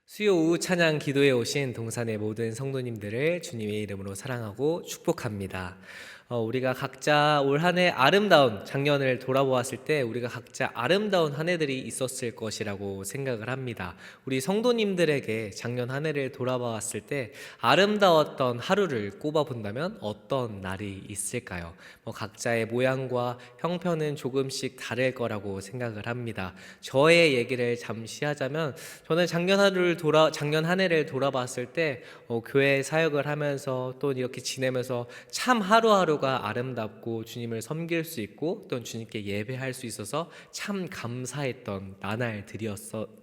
수요 오후 찬양 기도에 오신 동산의 모든 성도님들을 주님의 이름으로 사랑하고 축복합니다. 우리가 각자 올 한 해 아름다운 작년을 돌아보았을 때 우리가 각자 아름다운 한 해들이 있었을 것이라고 생각을 합니다. 우리 성도님들에게 작년 한 해를 돌아보았을 때 아름다웠던 하루를 꼽아본다면 어떤 날이 있을까요? 각자의 모양과 형편은 조금씩 다를 거라고 생각을 합니다. 저의 얘기를 잠시 하자면 저는 작년 한 해를 돌아봤을 때 교회 사역을 하면서 또 이렇게 지내면서 참 하루하루가 아름답고 주님을 섬길 수 있고 또 주님께 예배할 수 있어서 참 감사했던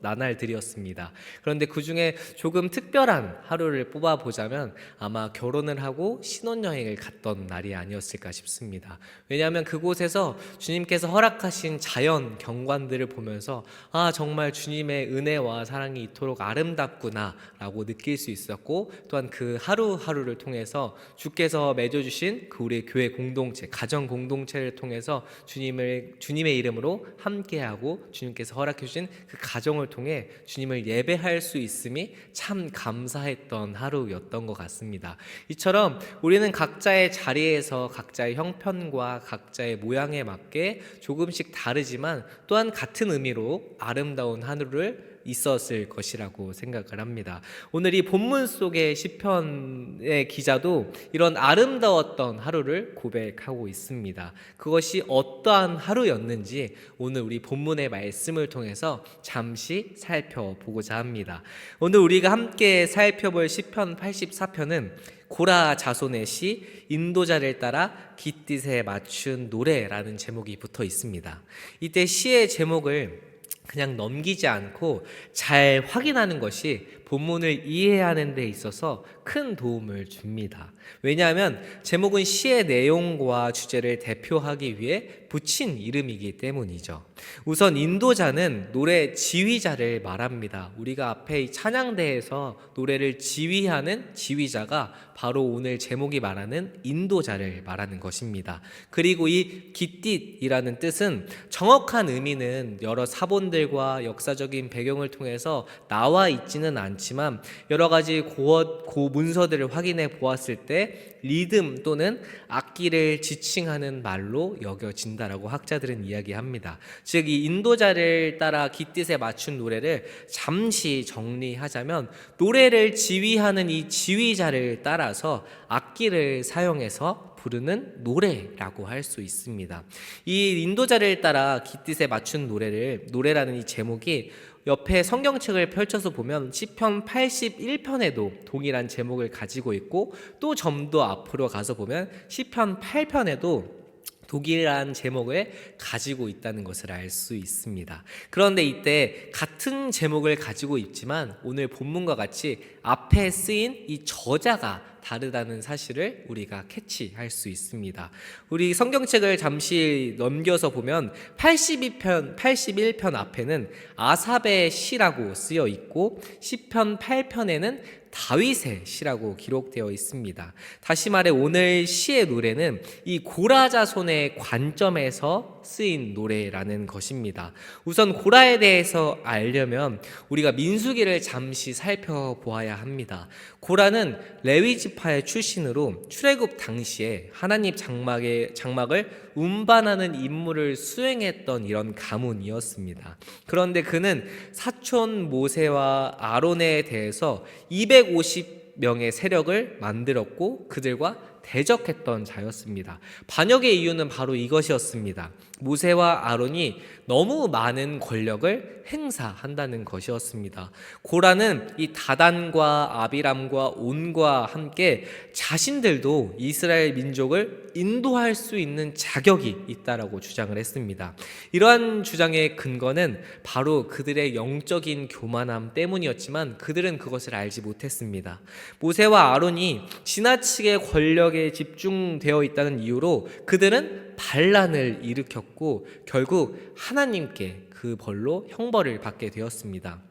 나날들이었습니다. 그런데 그 중에 조금 특별한 하루를 뽑아보자면 아마 결혼을 하고 신혼여행을 갔던 날이 아니었을까 싶습니다. 왜냐하면 그곳에서 주님께서 허락하신 자연 경관들을 보면서 정말 주님의 은혜와 사랑이 이토록 아름답구나 라고 느낄 수 있었고, 또한 그 하루하루를 통해서 주께서 맺어주신 그 우리 교회 공동체, 가정 공동체를 통해서 주님의 이름으로 함께하고 주님께서 허락해 주신 그 가정을 통해 주님을 예배할 수 있음이 참 감사했던 하루였던 것 같습니다. 이처럼 우리는 각자의 자리에서 각자의 형편과 각자의 모양에 맞게 조금씩 다르지만 또한 같은 의미로 아름다운 하루를 있었을 것이라고 생각을 합니다. 오늘 이 본문 속의 시편의 기자도 이런 아름다웠던 하루를 고백하고 있습니다. 그것이 어떠한 하루였는지 오늘 우리 본문의 말씀을 통해서 잠시 살펴보고자 합니다. 오늘 우리가 함께 살펴볼 시편 84편은 고라 자손의 시 인도자를 따라 깃딧에 맞춘 노래라는 제목이 붙어 있습니다. 이때 시의 제목을 그냥 넘기지 않고 잘 확인하는 것이 본문을 이해하는 데 있어서 큰 도움을 줍니다. 왜냐하면 제목은 시의 내용과 주제를 대표하기 위해 붙인 이름이기 때문이죠. 우선 인도자는 노래 지휘자를 말합니다. 우리가 앞에 이 찬양대에서 노래를 지휘하는 지휘자가 바로 오늘 제목이 말하는 인도자를 말하는 것입니다. 그리고 이 깃딧이라는 뜻은 정확한 의미는 여러 사본들과 역사적인 배경을 통해서 나와 있지는 않지만 여러 가지 고문서들을 확인해 보았을 때 리듬 또는 악기를 지칭하는 말로 여겨진다라고 학자들은 이야기합니다. 즉 이 인도자를 따라 깃딧에 맞춘 노래를 잠시 정리하자면 노래를 지휘하는 이 지휘자를 따라서 악기를 사용해서 부르는 노래라고 할 수 있습니다. 이 인도자를 따라 깃딧에 맞춘 노래라는 이 제목이 옆에 성경책을 펼쳐서 보면 시편 81편에도 동일한 제목을 가지고 있고 또 좀 더 앞으로 가서 보면 시편 8편에도 동일한 제목을 가지고 있다는 것을 알 수 있습니다. 그런데 이때 같은 제목을 가지고 있지만 오늘 본문과 같이 앞에 쓰인 이 저자가 다르다는 사실을 우리가 캐치할 수 있습니다. 우리 성경책을 잠시 넘겨서 보면 81편 앞에는 아삽의 시라고 쓰여 있고 시편 8편에는 다윗의 시라고 기록되어 있습니다. 다시 말해 오늘 시의 노래는 이 고라 자손의 관점에서 쓰인 노래라는 것입니다. 우선 고라에 대해서 알려면 우리가 민수기를 잠시 살펴보아야 합니다. 고라는 레위 지파의 출신으로 출애굽 당시에 하나님 장막을 운반하는 임무를 수행했던 이런 가문이었습니다. 그런데 그는 사촌 모세와 아론에 대해서 250명의 세력을 만들었고 그들과 대적했던 자였습니다. 반역의 이유는 바로 이것이었습니다. 모세와 아론이 너무 많은 권력을 행사한다는 것이었습니다. 고라는 이 다단과 아비람과 온과 함께 자신들도 이스라엘 민족을 인도할 수 있는 자격이 있다라고 주장을 했습니다. 이러한 주장의 근거는 바로 그들의 영적인 교만함 때문이었지만 그들은 그것을 알지 못했습니다. 모세와 아론이 지나치게 권력에 집중되어 있다는 이유로 그들은 반란을 일으켰고 결국 하나님께 그 벌로 형벌을 받게 되었습니다.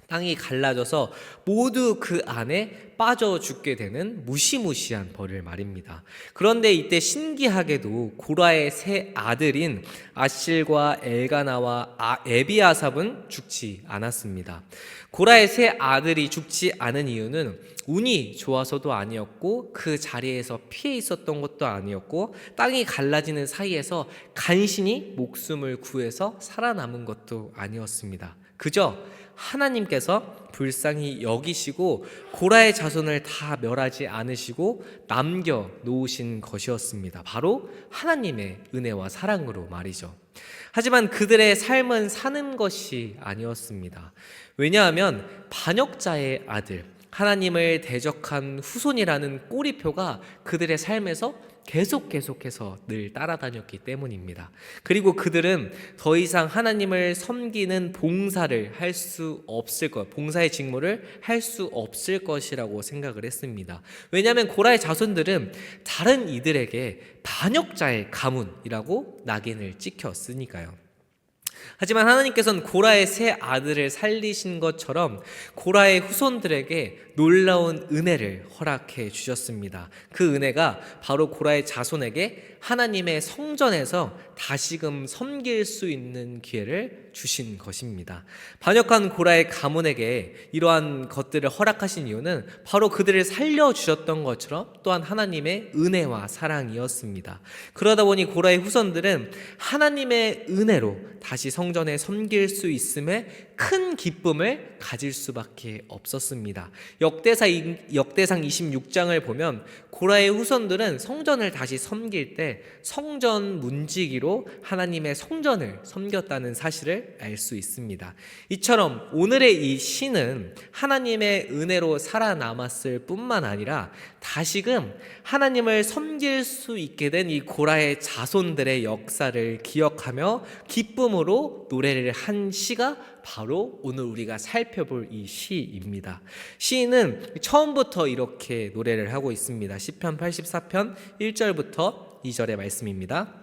땅이 갈라져서 모두 그 안에 빠져 죽게 되는 무시무시한 벌을 말입니다. 그런데 이때 신기하게도 고라의 세 아들인 아실과 엘가나와 에비아삽은 죽지 않았습니다. 고라의 세 아들이 죽지 않은 이유는 운이 좋아서도 아니었고, 그 자리에서 피해 있었던 것도 아니었고, 땅이 갈라지는 사이에서 간신히 목숨을 구해서 살아남은 것도 아니었습니다. 그저 하나님께서 불쌍히 여기시고 고라의 자손을 다 멸하지 않으시고 남겨 놓으신 것이었습니다. 바로 하나님의 은혜와 사랑으로 말이죠. 하지만 그들의 삶은 사는 것이 아니었습니다. 왜냐하면 반역자의 아들, 하나님을 대적한 후손이라는 꼬리표가 그들의 삶에서 계속해서 늘 따라다녔기 때문입니다. 그리고 그들은 더 이상 하나님을 섬기는 봉사의 직무를 할 수 없을 것이라고 생각을 했습니다. 왜냐하면 고라의 자손들은 다른 이들에게 반역자의 가문이라고 낙인을 찍혔으니까요. 하지만 하나님께서는 고라의 세 아들을 살리신 것처럼 고라의 후손들에게 놀라운 은혜를 허락해 주셨습니다. 그 은혜가 바로 고라의 자손에게 하나님의 성전에서 다시금 섬길 수 있는 기회를 주신 것입니다. 반역한 고라의 가문에게 이러한 것들을 허락하신 이유는 바로 그들을 살려주셨던 것처럼 또한 하나님의 은혜와 사랑이었습니다. 그러다 보니 고라의 후손들은 하나님의 은혜로 다시 성전에 섬길 수 있음에 큰 기쁨을 가질 수밖에 없었습니다. 역대상 26장을 보면 고라의 후손들은 성전을 다시 섬길 때 성전 문지기로 하나님의 성전을 섬겼다는 사실을 알 수 있습니다. 이처럼 오늘의 이 시는 하나님의 은혜로 살아남았을 뿐만 아니라 다시금 하나님을 섬길 수 있게 된 이 고라의 자손들의 역사를 기억하며 기쁨으로 노래를 한 시가 바로 오늘 우리가 살펴볼 이 시입니다. 시인은 처음부터 이렇게 노래를 하고 있습니다. 시편 84편 1절부터 2절의 말씀입니다.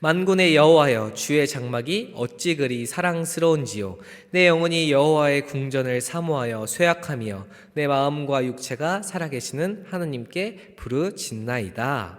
만군의 여호와여, 주의 장막이 어찌 그리 사랑스러운지요. 내 영혼이 여호와의 궁전을 사모하여 쇠약하며 내 마음과 육체가 살아계시는 하나님께 부르짖나이다.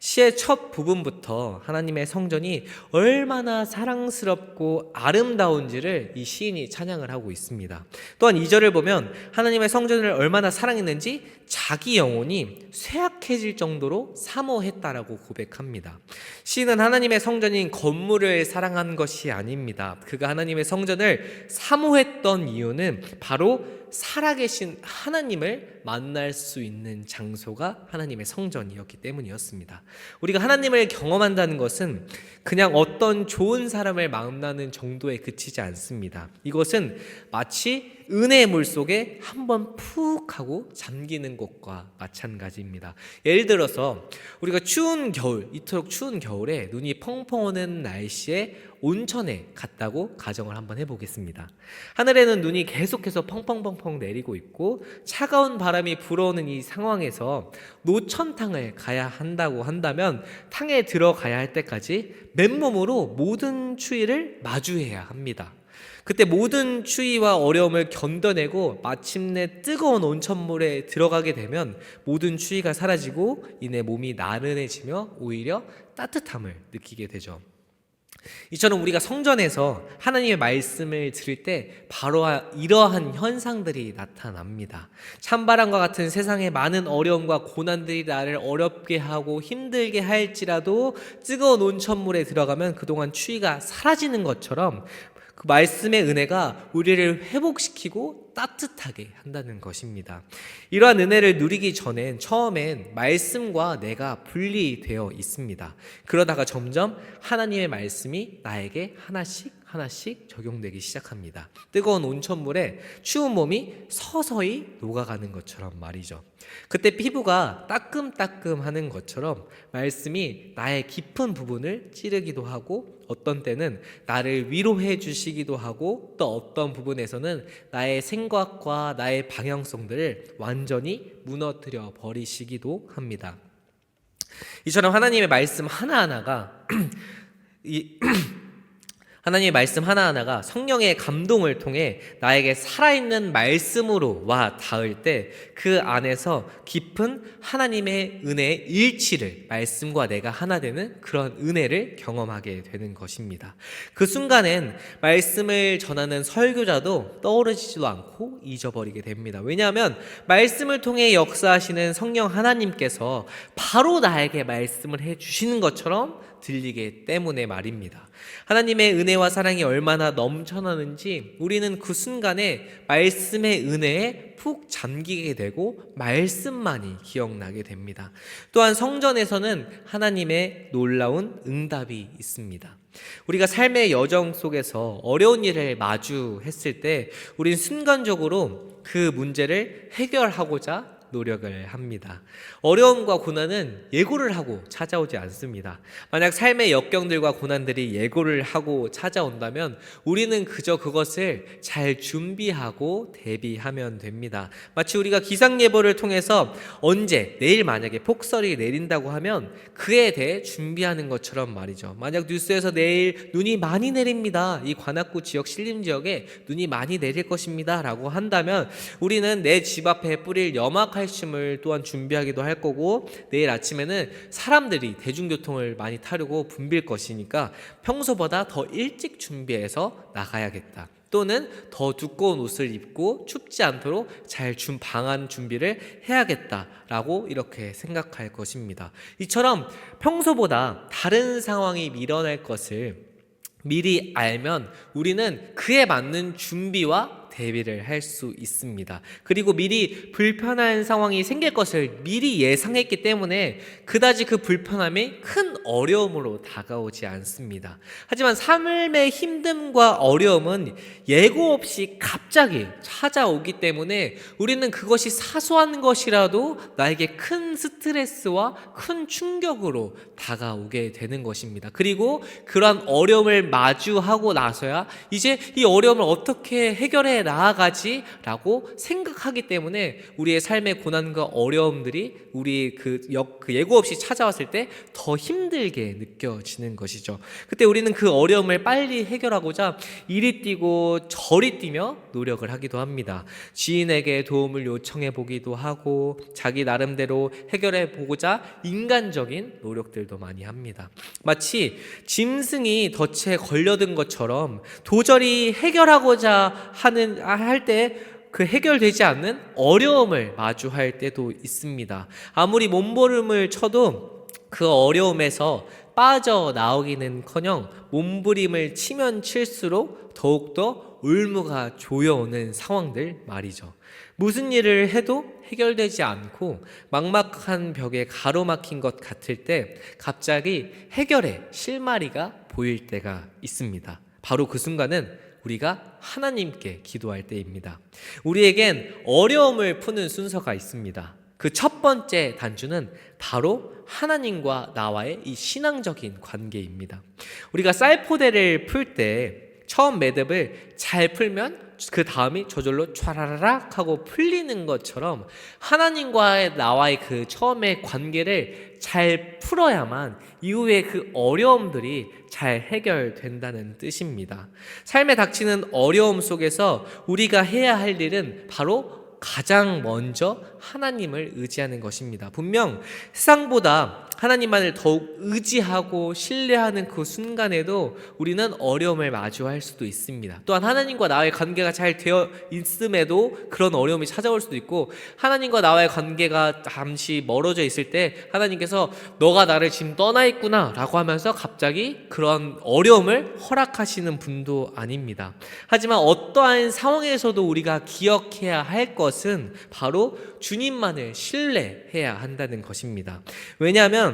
시의 첫 부분부터 하나님의 성전이 얼마나 사랑스럽고 아름다운지를 이 시인이 찬양을 하고 있습니다. 또한 2절을 보면 하나님의 성전을 얼마나 사랑했는지 자기 영혼이 쇠약해질 정도로 사모했다라고 고백합니다. 시인은 하나님의 성전인 건물을 사랑한 것이 아닙니다. 그가 하나님의 성전을 사모했던 이유는 바로 살아계신 하나님을 만날 수 있는 장소가 하나님의 성전이었기 때문이었습니다. 우리가 하나님을 경험한다는 것은 그냥 어떤 좋은 사람을 만나는 정도에 그치지 않습니다. 이것은 마치 은혜의 물속에 한번 푹 하고 잠기는 것과 마찬가지입니다. 예를 들어서 우리가 추운 겨울, 이토록 추운 겨울에 눈이 펑펑 오는 날씨에 온천에 갔다고 가정을 한번 해보겠습니다. 하늘에는 눈이 계속해서 펑펑펑펑 내리고 있고 차가운 바람이 불어오는 이 상황에서 노천탕을 가야 한다고 한다면 탕에 들어가야 할 때까지 맨몸으로 모든 추위를 마주해야 합니다. 그때 모든 추위와 어려움을 견뎌내고 마침내 뜨거운 온천물에 들어가게 되면 모든 추위가 사라지고 이내 몸이 나른해지며 오히려 따뜻함을 느끼게 되죠. 이처럼 우리가 성전에서 하나님의 말씀을 들을 때 바로 이러한 현상들이 나타납니다. 찬바람과 같은 세상의 많은 어려움과 고난들이 나를 어렵게 하고 힘들게 할지라도 뜨거운 온천물에 들어가면 그동안 추위가 사라지는 것처럼 그 말씀의 은혜가 우리를 회복시키고 따뜻하게 한다는 것입니다. 이러한 은혜를 누리기 전엔 처음엔 말씀과 내가 분리되어 있습니다. 그러다가 점점 하나님의 말씀이 나에게 하나씩 적용되기 시작합니다. 뜨거운 온천물에 추운 몸이 서서히 녹아가는 것처럼 말이죠. 그때 피부가 따끔따끔하는 것처럼 말씀이 나의 깊은 부분을 찌르기도 하고 어떤 때는 나를 위로해 주시기도 하고 또 어떤 부분에서는 나의 생각과 나의 방향성들을 완전히 무너뜨려 버리시기도 합니다. 이처럼 하나님의 말씀 하나하나가 하나님의 말씀 하나하나가 성령의 감동을 통해 나에게 살아있는 말씀으로 와 닿을 때 그 안에서 깊은 하나님의 은혜의 일치를, 말씀과 내가 하나 되는 그런 은혜를 경험하게 되는 것입니다. 그 순간엔 말씀을 전하는 설교자도 떠오르지도 않고 잊어버리게 됩니다. 왜냐하면 말씀을 통해 역사하시는 성령 하나님께서 바로 나에게 말씀을 해주시는 것처럼 들리기 때문에 말입니다. 하나님의 은혜와 사랑이 얼마나 넘쳐나는지 우리는 그 순간에 말씀의 은혜에 푹 잠기게 되고 말씀만이 기억나게 됩니다. 또한 성전에서는 하나님의 놀라운 응답이 있습니다. 우리가 삶의 여정 속에서 어려운 일을 마주했을 때 우린 순간적으로 그 문제를 해결하고자 노력을 합니다. 어려움과 고난은 예고를 하고 찾아오지 않습니다. 만약 삶의 역경들과 고난들이 예고를 하고 찾아온다면 우리는 그저 그것을 잘 준비하고 대비하면 됩니다. 마치 우리가 기상예보를 통해서 언제, 내일 만약에 폭설이 내린다고 하면 그에 대해 준비하는 것처럼 말이죠. 만약 뉴스에서 내일 눈이 많이 내립니다. 이 관악구 지역, 신림 지역에 눈이 많이 내릴 것입니다 라고 한다면 우리는 내 집 앞에 뿌릴 염화칼슘을 또한 준비하기도 할 거고, 내일 아침에는 사람들이 대중교통을 많이 타려고 붐빌 것이니까 평소보다 더 일찍 준비해서 나가야겠다, 또는 더 두꺼운 옷을 입고 춥지 않도록 잘 방한 준비를 해야겠다라고 이렇게 생각할 것입니다. 이처럼 평소보다 다른 상황이 밀어날 것을 미리 알면 우리는 그에 맞는 준비와 대비를 할 수 있습니다. 그리고 미리 불편한 상황이 생길 것을 미리 예상했기 때문에 그다지 그 불편함이 큰 어려움으로 다가오지 않습니다. 하지만 삶의 힘듦과 어려움은 예고 없이 갑자기 찾아오기 때문에 우리는 그것이 사소한 것이라도 나에게 큰 스트레스와 큰 충격으로 다가오게 되는 것입니다. 그리고 그러한 어려움을 마주하고 나서야 이제 이 어려움을 어떻게 해결해 나아가지 라고 생각하기 때문에 우리의 삶의 고난과 어려움들이 우리 그 예고 없이 찾아왔을 때 더 힘들게 느껴지는 것이죠. 그때 우리는 그 어려움을 빨리 해결하고자 이리 뛰고 저리 뛰며 노력을 하기도 합니다. 지인에게 도움을 요청해 보기도 하고 자기 나름대로 해결해 보고자 인간적인 노력들도 많이 합니다. 마치 짐승이 덫에 걸려든 것처럼 도저히 해결하고자 할 때 그 해결되지 않는 어려움을 마주할 때도 있습니다. 아무리 몸부림을 쳐도 그 어려움에서 빠져나오기는커녕 몸부림을 치면 칠수록 더욱더 울무가 조여오는 상황들 말이죠. 무슨 일을 해도 해결되지 않고 막막한 벽에 가로막힌 것 같을 때 갑자기 해결의 실마리가 보일 때가 있습니다. 바로 그 순간은 우리가 하나님께 기도할 때입니다. 우리에겐 어려움을 푸는 순서가 있습니다. 그 첫 번째 단추는 바로 하나님과 나와의 이 신앙적인 관계입니다. 우리가 쌀포대를 풀 때 처음 매듭을 잘 풀면 그 다음이 저절로 촤라라락 하고 풀리는 것처럼 하나님과의 나와의 그 처음의 관계를 잘 풀어야만 이후에 그 어려움들이 잘 해결된다는 뜻입니다. 삶에 닥치는 어려움 속에서 우리가 해야 할 일은 바로 가장 먼저 하나님을 의지하는 것입니다. 분명 세상보다 하나님만을 더욱 의지하고 신뢰하는 그 순간에도 우리는 어려움을 마주할 수도 있습니다. 또한 하나님과 나의 관계가 잘 되어 있음에도 그런 어려움이 찾아올 수도 있고, 하나님과 나의 관계가 잠시 멀어져 있을 때 하나님께서 너가 나를 지금 떠나 있구나 라고 하면서 갑자기 그런 어려움을 허락하시는 분도 아닙니다. 하지만 어떠한 상황에서도 우리가 기억해야 할 것은 바로 주님만을 신뢰해야 한다는 것입니다. 왜냐하면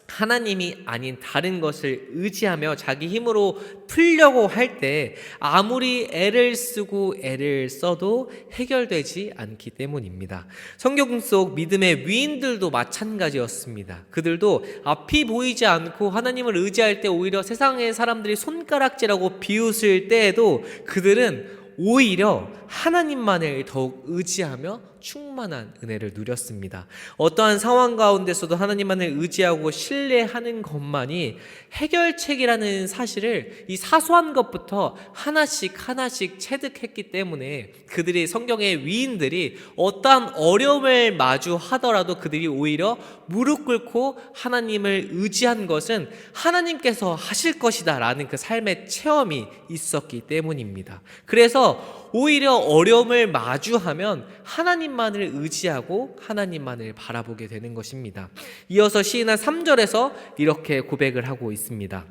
하나님이 아닌 다른 것을 의지하며 자기 힘으로 풀려고 할 때 아무리 애를 쓰고 애를 써도 해결되지 않기 때문입니다. 성경 속 믿음의 위인들도 마찬가지였습니다. 그들도 앞이 보이지 않고 하나님을 의지할 때 오히려 세상의 사람들이 손가락질하고 비웃을 때에도 그들은 오히려 하나님만을 더욱 의지하며 충만한 은혜를 누렸습니다. 어떠한 상황 가운데서도 하나님만을 의지하고 신뢰하는 것만이 해결책이라는 사실을 이 사소한 것부터 하나씩 하나씩 체득했기 때문에 그들이 성경의 위인들이 어떠한 어려움을 마주하더라도 그들이 오히려 무릎 꿇고 하나님을 의지한 것은 하나님께서 하실 것이다 라는 그 삶의 체험이 있었기 때문입니다. 그래서 오히려 어려움을 마주하면 하나님만을 의지하고 하나님만을 바라보게 되는 것입니다. 이어서 시인은 3절에서 이렇게 고백을 하고 있습니다.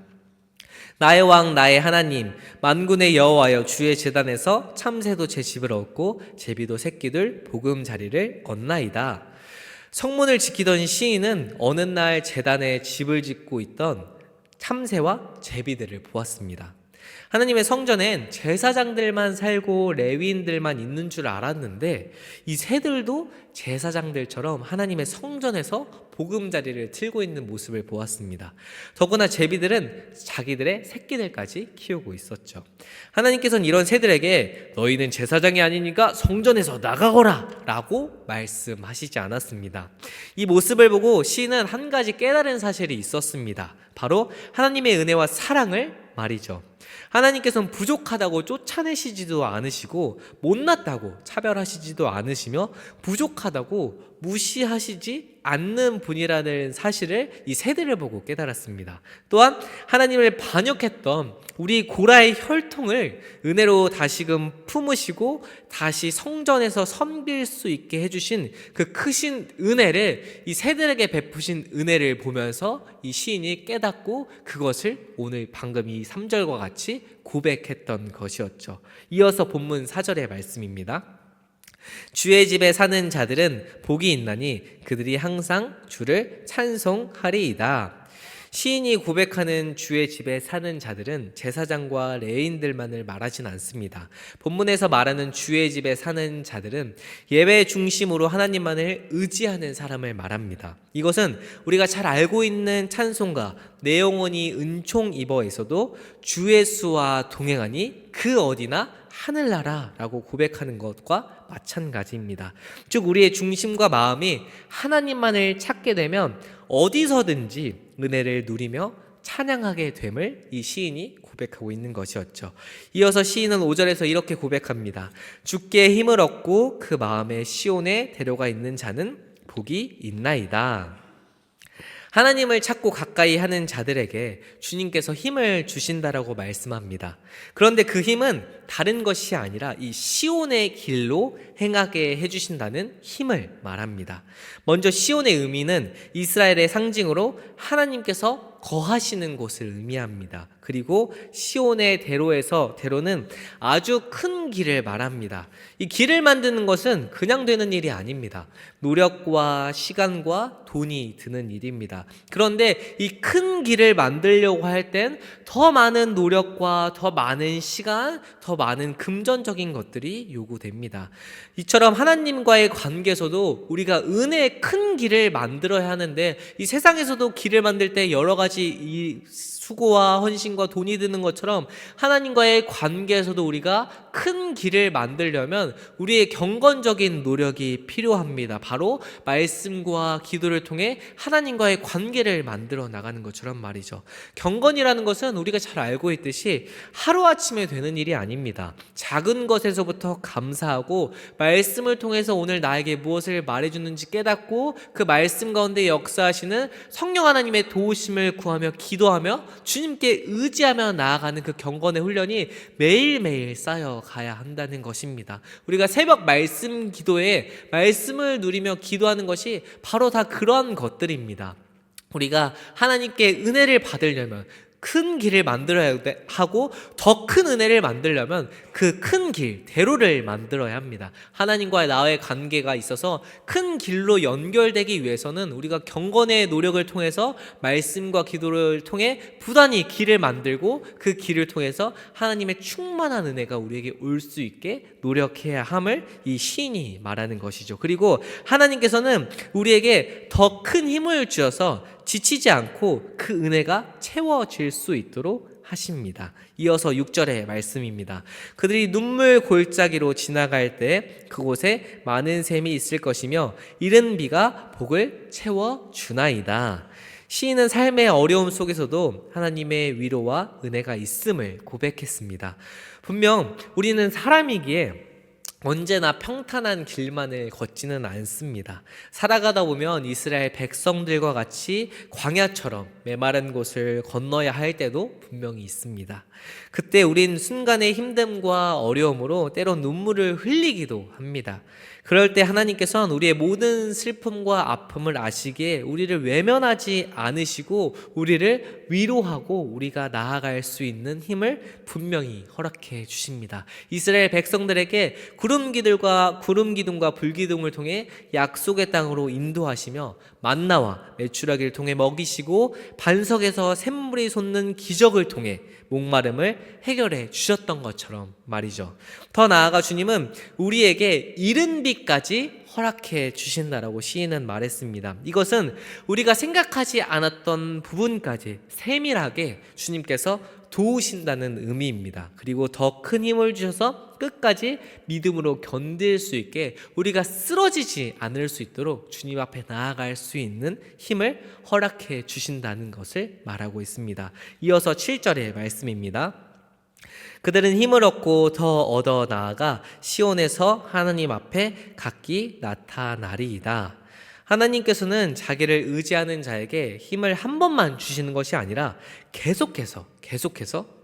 나의 왕 나의 하나님 만군의 여호와여 주의 제단에서 참새도 제 집을 얻고 제비도 새끼들 보금자리를 얻나이다. 성문을 지키던 시인은 어느 날 제단에 집을 짓고 있던 참새와 제비들을 보았습니다. 하나님의 성전엔 제사장들만 살고 레위인들만 있는 줄 알았는데 이 새들도 제사장들처럼 하나님의 성전에서 보금자리를 틀고 있는 모습을 보았습니다. 더구나 제비들은 자기들의 새끼들까지 키우고 있었죠. 하나님께서는 이런 새들에게 너희는 제사장이 아니니까 성전에서 나가거라 라고 말씀하시지 않았습니다. 이 모습을 보고 시인은 한 가지 깨달은 사실이 있었습니다. 바로 하나님의 은혜와 사랑을 말이죠. 하나님께서는 부족하다고 쫓아내시지도 않으시고 못났다고 차별하시지도 않으시며 부족하다고 무시하시지 않는 분이라는 사실을 이 새들을 보고 깨달았습니다. 또한 하나님을 반역했던 우리 고라의 혈통을 은혜로 다시금 품으시고 다시 성전에서 섬길 수 있게 해주신 그 크신 은혜를 이 새들에게 베푸신 은혜를 보면서 이 시인이 깨닫고 그것을 오늘 방금 이 3절과 같이 고백했던 것이었죠. 이어서 본문 4절의 말씀입니다. 주의 집에 사는 자들은 복이 있나니 그들이 항상 주를 찬송하리이다. 시인이 고백하는 주의 집에 사는 자들은 제사장과 레위인들만을 말하진 않습니다. 본문에서 말하는 주의 집에 사는 자들은 예배 중심으로 하나님만을 의지하는 사람을 말합니다. 이것은 우리가 잘 알고 있는 찬송가 내 영혼이 은총 입어에서도 주 예수와 동행하니 그 어디나 하늘나라라고 고백하는 것과 마찬가지입니다. 즉 우리의 중심과 마음이 하나님만을 찾게 되면 어디서든지 은혜를 누리며 찬양하게 됨을 이 시인이 고백하고 있는 것이었죠. 이어서 시인은 5절에서 이렇게 고백합니다. 주께 힘을 얻고 그 마음에 시온에 데려가 있는 자는 복이 있나이다. 하나님을 찾고 가까이 하는 자들에게 주님께서 힘을 주신다라고 말씀합니다. 그런데 그 힘은 다른 것이 아니라 이 시온의 길로 행하게 해주신다는 힘을 말합니다. 먼저 시온의 의미는 이스라엘의 상징으로 하나님께서 거하시는 곳을 의미합니다. 그리고 시온의 대로는 아주 큰 길을 말합니다. 이 길을 만드는 것은 그냥 되는 일이 아닙니다. 노력과 시간과 돈이 드는 일입니다. 그런데 이 큰 길을 만들려고 할 땐 더 많은 노력과 더 많은 시간, 더 많은 금전적인 것들이 요구됩니다. 이처럼 하나님과의 관계에서도 우리가 은혜의 큰 길을 만들어야 하는데 이 세상에서도 길을 만들 때 여러 가지 이 수고와 헌신과 돈이 드는 것처럼 하나님과의 관계에서도 우리가 큰 길을 만들려면 우리의 경건적인 노력이 필요합니다. 바로 말씀과 기도를 통해 하나님과의 관계를 만들어 나가는 것처럼 말이죠. 경건이라는 것은 우리가 잘 알고 있듯이 하루아침에 되는 일이 아닙니다. 작은 것에서부터 감사하고 말씀을 통해서 오늘 나에게 무엇을 말해주는지 깨닫고 그 말씀 가운데 역사하시는 성령 하나님의 도우심을 구하며 기도하며 주님께 의지하며 나아가는 그 경건의 훈련이 매일매일 쌓여가야 한다는 것입니다. 우리가 새벽 말씀 기도에 말씀을 누리며 기도하는 것이 바로 다 그러한 것들입니다. 우리가 하나님께 은혜를 받으려면 큰 길을 만들어야 하고 더 큰 은혜를 만들려면 그 큰 길, 대로를 만들어야 합니다. 하나님과 나의 관계가 있어서 큰 길로 연결되기 위해서는 우리가 경건의 노력을 통해서 말씀과 기도를 통해 부단히 길을 만들고 그 길을 통해서 하나님의 충만한 은혜가 우리에게 올 수 있게 노력해야 함을 이 시인이 말하는 것이죠. 그리고 하나님께서는 우리에게 더 큰 힘을 주셔서 지치지 않고 그 은혜가 채워질 수 있도록 하십니다. 이어서 6절의 말씀입니다. 그들이 눈물 골짜기로 지나갈 때 그곳에 많은 샘이 있을 것이며 이른 비가 복을 채워주나이다. 시인은 삶의 어려움 속에서도 하나님의 위로와 은혜가 있음을 고백했습니다. 분명 우리는 사람이기에 언제나 평탄한 길만을 걷지는 않습니다. 살아가다 보면 이스라엘 백성들과 같이 광야처럼 메마른 곳을 건너야 할 때도 분명히 있습니다. 그때 우린 순간의 힘듦과 어려움으로 때론 눈물을 흘리기도 합니다. 그럴 때 하나님께서는 우리의 모든 슬픔과 아픔을 아시기에 우리를 외면하지 않으시고 우리를 위로하고 우리가 나아갈 수 있는 힘을 분명히 허락해 주십니다. 이스라엘 백성들에게 구름 기둥과 불기둥을 통해 약속의 땅으로 인도하시며 만나와 메추라기를 통해 먹이시고 반석에서 샘물이 솟는 기적을 통해 목마름을 해결해 주셨던 것처럼 말이죠. 더 나아가 주님은 우리에게 이른 비까지 허락해 주신다라고 시인은 말했습니다. 이것은 우리가 생각하지 않았던 부분까지 세밀하게 주님께서 도우신다는 의미입니다. 그리고 더 큰 힘을 주셔서 끝까지 믿음으로 견딜 수 있게 우리가 쓰러지지 않을 수 있도록 주님 앞에 나아갈 수 있는 힘을 허락해 주신다는 것을 말하고 있습니다. 이어서 7절의 말씀입니다. 그들은 힘을 얻고 더 얻어 나아가 시온에서 하나님 앞에 각기 나타나리이다. 하나님께서는 자기를 의지하는 자에게 힘을 한 번만 주시는 것이 아니라 계속해서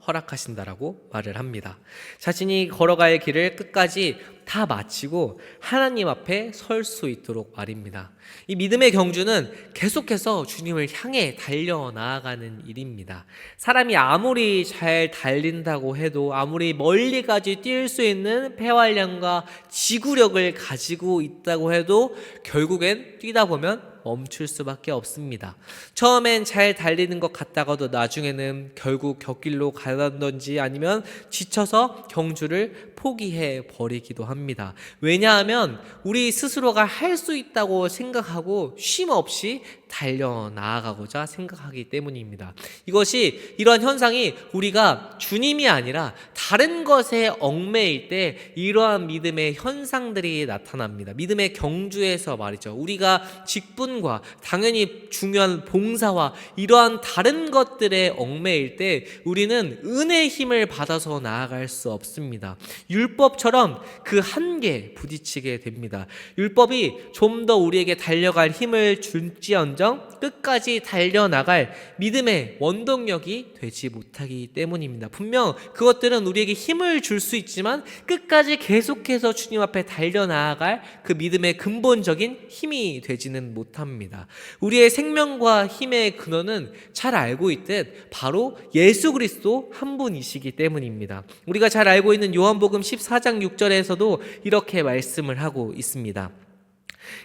허락하신다라고 말을 합니다. 자신이 걸어갈 길을 끝까지 다 마치고 하나님 앞에 설 수 있도록 말입니다. 이 믿음의 경주는 계속해서 주님을 향해 달려나아가는 일입니다. 사람이 아무리 잘 달린다고 해도 아무리 멀리까지 뛸 수 있는 폐활량과 지구력을 가지고 있다고 해도 결국엔 뛰다 보면 멈출 수밖에 없습니다. 처음엔 잘 달리는 것 같다가도 나중에는 결국 곁길로 가던지 아니면 지쳐서 경주를 포기해 버리기도 합니다. 왜냐하면 우리 스스로가 할 수 있다고 생각하고 쉼 없이 달려나아가고자 생각하기 때문입니다. 이러한 현상이 우리가 주님이 아니라 다른 것에 얽매일 때 이러한 믿음의 현상들이 나타납니다. 믿음의 경주에서 말이죠. 우리가 직분과 당연히 중요한 봉사와 이러한 다른 것들에 얽매일 때 우리는 은혜의 힘을 받아서 나아갈 수 없습니다. 율법처럼 그 한계에 부딪히게 됩니다. 율법이 좀 더 우리에게 달려갈 힘을 줄지언정 끝까지 달려나갈 믿음의 원동력이 되지 못하기 때문입니다. 분명 그것들은 우리에게 힘을 줄 수 있지만 끝까지 계속해서 주님 앞에 달려나아갈 그 믿음의 근본적인 힘이 되지는 못합니다. 우리의 생명과 힘의 근원은 잘 알고 있듯 바로 예수 그리스도 한 분이시기 때문입니다. 우리가 잘 알고 있는 요한복음 14장 6절에서도 이렇게 말씀을 하고 있습니다.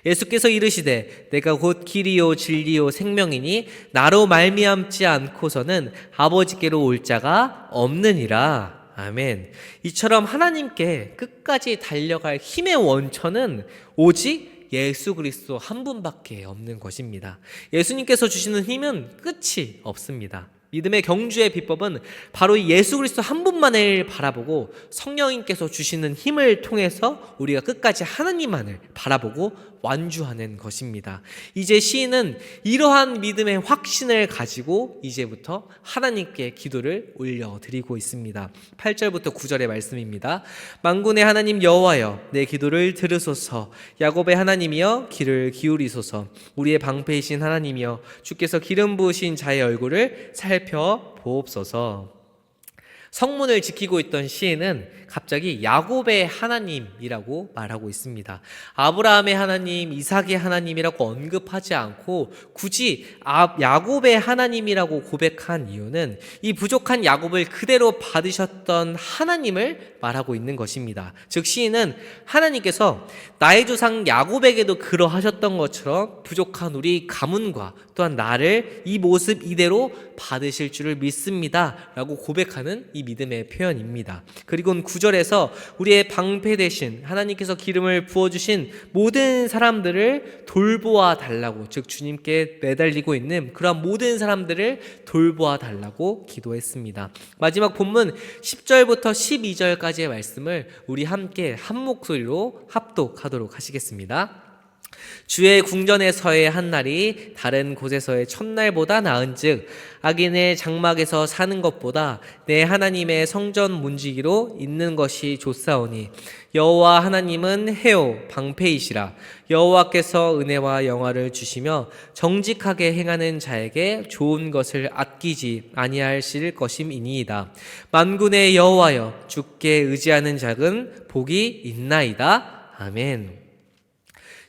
예수께서 이르시되 내가 곧 길이요 진리요 생명이니 나로 말미암지 않고서는 아버지께로 올 자가 없느니라. 아멘. 이처럼 하나님께 끝까지 달려갈 힘의 원천은 오직 예수 그리스도 한 분밖에 없는 것입니다. 예수님께서 주시는 힘은 끝이 없습니다. 믿음의 경주의 비법은 바로 예수 그리스도 한 분만을 바라보고 성령님께서 주시는 힘을 통해서 우리가 끝까지 하나님만을 바라보고 완주하는 것입니다. 이제 시인은 이러한 믿음의 확신을 가지고 이제부터 하나님께 기도를 올려드리고 있습니다. 8절부터 9절의 말씀입니다. 만군의 하나님 여호와여 내 기도를 들으소서. 야곱의 하나님이여 귀를 기울이소서. 우리의 방패이신 하나님이여 주께서 기름 부으신 자의 얼굴을 살펴보옵소서. 성문을 지키고 있던 시인은 갑자기 야곱의 하나님이라고 말하고 있습니다. 아브라함의 하나님, 이삭의 하나님이라고 언급하지 않고 굳이 야곱의 하나님이라고 고백한 이유는 이 부족한 야곱을 그대로 받으셨던 하나님을 말하고 있는 것입니다. 즉 시인은 하나님께서 나의 조상 야곱에게도 그러하셨던 것처럼 부족한 우리 가문과 또한 나를 이 모습 이대로 받으실 줄을 믿습니다 라고 고백하는 이 이 믿음의 표현입니다. 그리고 9절에서 우리의 방패 대신 하나님께서 기름을 부어주신 모든 사람들을 돌보아 달라고, 즉 주님께 매달리고 있는 그러한 모든 사람들을 돌보아 달라고 기도했습니다. 마지막 본문 10절부터 12절까지의 말씀을 우리 함께 한 목소리로 합독하도록 하시겠습니다. 주의 궁전에서의 한 날이 다른 곳에서의 첫날보다 나은즉 악인의 장막에서 사는 것보다 내 하나님의 성전 문지기로 있는 것이 좋사오니 여호와 하나님은 해요 방패이시라. 여호와께서 은혜와 영화를 주시며 정직하게 행하는 자에게 좋은 것을 아끼지 아니하실 것임이니이다. 만군의 여호와여, 주께 의지하는 자는 복이 있나이다. 아멘.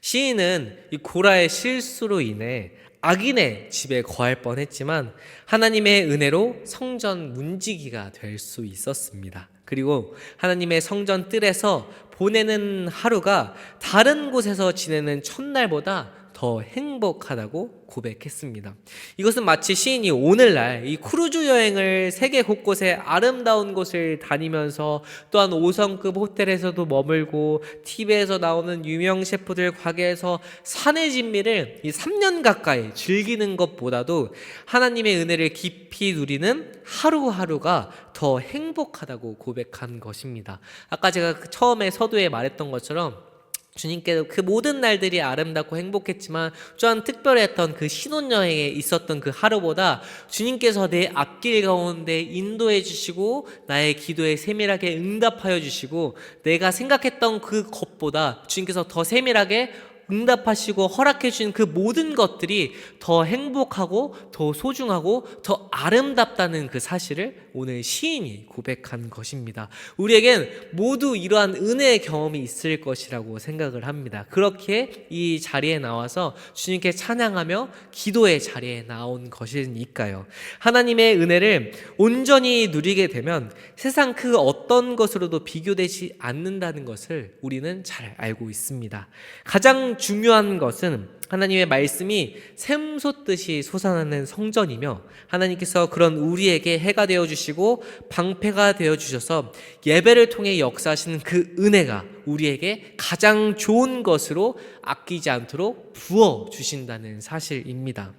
시인은 이 고라의 실수로 인해 악인의 집에 거할 뻔했지만 하나님의 은혜로 성전 문지기가 될 수 있었습니다. 그리고 하나님의 성전 뜰에서 보내는 하루가 다른 곳에서 지내는 첫날보다 더 행복하다고 고백했습니다. 이것은 마치 시인이 오늘날 이 크루즈 여행을 세계 곳곳에 아름다운 곳을 다니면서 또한 5성급 호텔에서도 머물고 TV에서 나오는 유명 셰프들 가게에서 산의 진미를 이 3년 가까이 즐기는 것보다도 하나님의 은혜를 깊이 누리는 하루하루가 더 행복하다고 고백한 것입니다. 아까 제가 처음에 서두에 말했던 것처럼 주님께서 그 모든 날들이 아름답고 행복했지만 또한 특별했던 그 신혼여행에 있었던 그 하루보다 주님께서 내 앞길 가운데 인도해 주시고 나의 기도에 세밀하게 응답하여 주시고 내가 생각했던 그 것보다 주님께서 더 세밀하게 응답하시고 허락해 주신 그 모든 것들이 더 행복하고 더 소중하고 더 아름답다는 그 사실을 오늘 시인이 고백한 것입니다. 우리에겐 모두 이러한 은혜의 경험이 있을 것이라고 생각을 합니다. 그렇게 이 자리에 나와서 주님께 찬양하며 기도의 자리에 나온 것이니까요. 하나님의 은혜를 온전히 누리게 되면 세상 그 어떤 것으로도 비교되지 않는다는 것을 우리는 잘 알고 있습니다. 가장 중요한 것은 하나님의 말씀이 샘솟듯이 솟아나는 성전이며 하나님께서 그런 우리에게 해가 되어주시고 방패가 되어주셔서 예배를 통해 역사하시는 그 은혜가 우리에게 가장 좋은 것으로 아끼지 않도록 부어주신다는 사실입니다.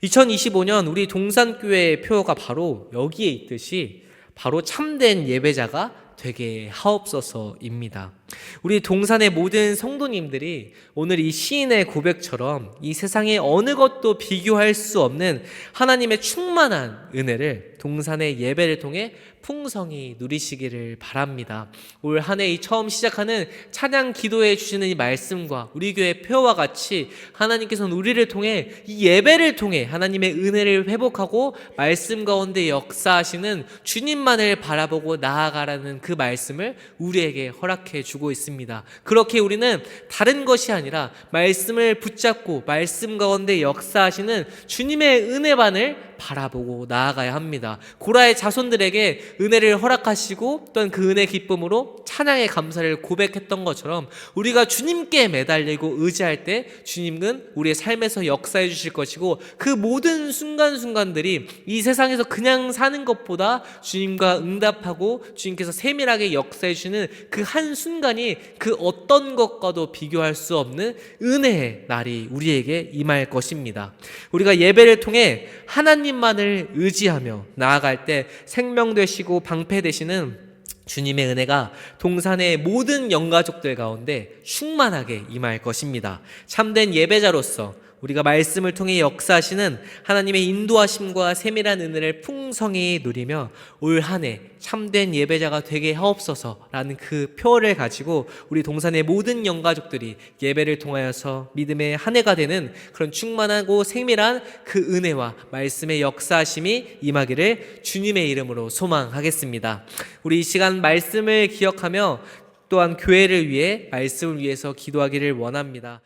2025년 우리 동산교회의 표어가 바로 여기에 있듯이 바로 참된 예배자가 되게 하옵소서입니다. 우리 동산의 모든 성도님들이 오늘 이 시인의 고백처럼 이 세상의 어느 것도 비교할 수 없는 하나님의 충만한 은혜를 동산의 예배를 통해 풍성히 누리시기를 바랍니다. 올 한 해 처음 시작하는 찬양 기도해 주시는 이 말씀과 우리 교회 표와 같이 하나님께서는 우리를 통해 이 예배를 통해 하나님의 은혜를 회복하고 말씀 가운데 역사하시는 주님만을 바라보고 나아가라는 그 말씀을 우리에게 허락해 주고 있습니다. 그렇게 우리는 다른 것이 아니라 말씀을 붙잡고 말씀 가운데 역사하시는 주님의 은혜만을 바라보고 나아가야 합니다. 고라의 자손들에게 은혜를 허락하시고 또한 그 은혜 기쁨으로 찬양의 감사를 고백했던 것처럼 우리가 주님께 매달리고 의지할 때 주님은 우리의 삶에서 역사해 주실 것이고 그 모든 순간순간들이 이 세상에서 그냥 사는 것보다 주님과 응답하고 주님께서 세밀하게 역사해 주시는 그 한순간이 그 어떤 것과도 비교할 수 없는 은혜의 날이 우리에게 임할 것입니다. 우리가 예배를 통해 하나님만을 의지하며 나아갈 때 생명 되시고 방패 되시는 주님의 은혜가 동산의 모든 영가족들 가운데 충만하게 임할 것입니다. 참된 예배자로서 우리가 말씀을 통해 역사하시는 하나님의 인도하심과 세밀한 은혜를 풍성히 누리며 올 한 해 참된 예배자가 되게 하옵소서라는 그 표를 가지고 우리 동산의 모든 영가족들이 예배를 통하여서 믿음의 한 해가 되는 그런 충만하고 세밀한 그 은혜와 말씀의 역사하심이 임하기를 주님의 이름으로 소망하겠습니다. 우리 이 시간 말씀을 기억하며 또한 교회를 위해 말씀을 위해서 기도하기를 원합니다.